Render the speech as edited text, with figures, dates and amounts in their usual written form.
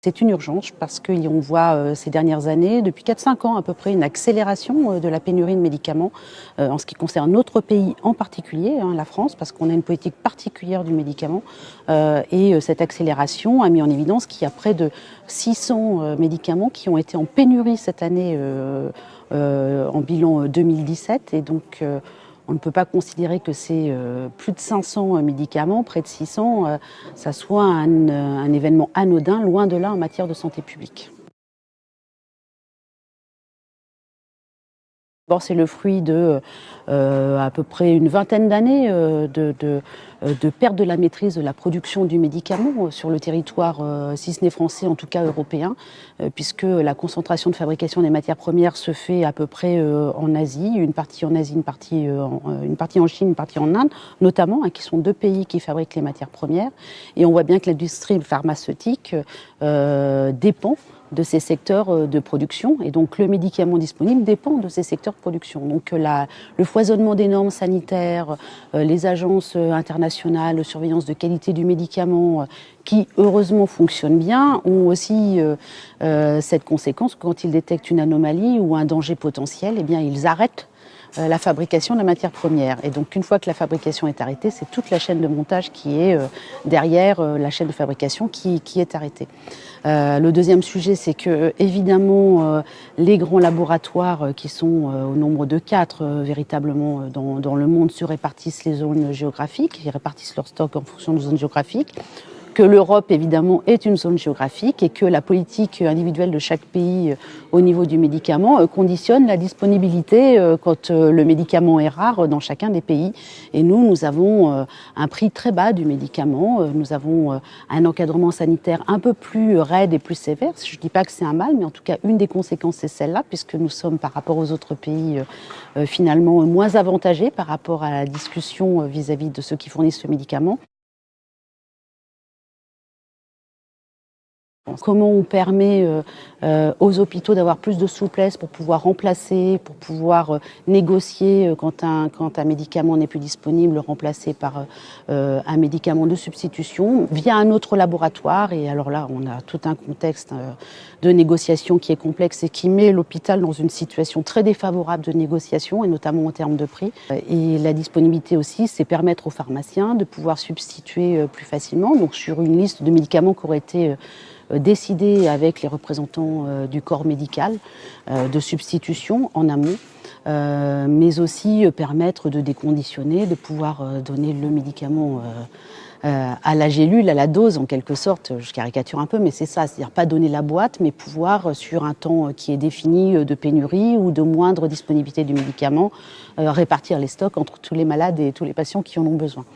C'est une urgence parce qu'on voit ces dernières années, depuis 4-5 ans à peu près, une accélération de la pénurie de médicaments en ce qui concerne notre pays en particulier, la France, parce qu'on a une politique particulière du médicament. Et cette accélération a mis en évidence qu'il y a près de 600 médicaments qui ont été en pénurie cette année en bilan 2017. Et donc on ne peut pas considérer que c'est plus de 500 médicaments, près de 600, ça soit un événement anodin, loin de là en matière de santé publique. Bon, c'est le fruit de à peu près une vingtaine d'années de perte de la maîtrise de la production du médicament sur le territoire, si ce n'est français, en tout cas européen, puisque la concentration de fabrication des matières premières se fait à peu près en Asie, une partie en Asie, une partie en Chine, une partie en Inde, notamment, qui sont deux pays qui fabriquent les matières premières. Et on voit bien que l'industrie pharmaceutique dépend de ces secteurs de production, et donc le médicament disponible dépend de ces secteurs de production. Donc le foisonnement des normes sanitaires, les agences internationales de surveillance de qualité du médicament, qui heureusement fonctionnent bien, ont aussi cette conséquence que quand ils détectent une anomalie ou un danger potentiel, eh bien ils arrêtent la fabrication de la matière première. Et donc une fois que la fabrication est arrêtée, c'est toute la chaîne de montage qui est derrière la chaîne de fabrication qui est arrêtée. Le deuxième sujet, c'est que évidemment les grands laboratoires qui sont au nombre de 4 véritablement dans le monde se répartissent les zones géographiques, ils répartissent leur stock en fonction de zones géographiques, que l'Europe évidemment est une zone géographique et que la politique individuelle de chaque pays au niveau du médicament conditionne la disponibilité quand le médicament est rare dans chacun des pays. Et nous avons un prix très bas du médicament, nous avons un encadrement sanitaire un peu plus raide et plus sévère. Je ne dis pas que c'est un mal, mais en tout cas une des conséquences c'est celle-là, puisque nous sommes par rapport aux autres pays finalement moins avantagés par rapport à la discussion vis-à-vis de ceux qui fournissent ce médicament. Comment on permet aux hôpitaux d'avoir plus de souplesse pour pouvoir remplacer, pour pouvoir négocier quand un médicament n'est plus disponible, le remplacer par un médicament de substitution via un autre laboratoire. Et alors là, on a tout un contexte de négociation qui est complexe et qui met l'hôpital dans une situation très défavorable de négociation, et notamment en termes de prix. Et la disponibilité aussi, c'est permettre aux pharmaciens de pouvoir substituer plus facilement, donc sur une liste de médicaments qui aurait été décider avec les représentants du corps médical de substitution en amont, mais aussi permettre de déconditionner, de pouvoir donner le médicament à la gélule, à la dose en quelque sorte. Je caricature un peu, mais c'est ça, c'est-à-dire pas donner la boîte, mais pouvoir, sur un temps qui est défini de pénurie ou de moindre disponibilité du médicament, répartir les stocks entre tous les malades et tous les patients qui en ont besoin.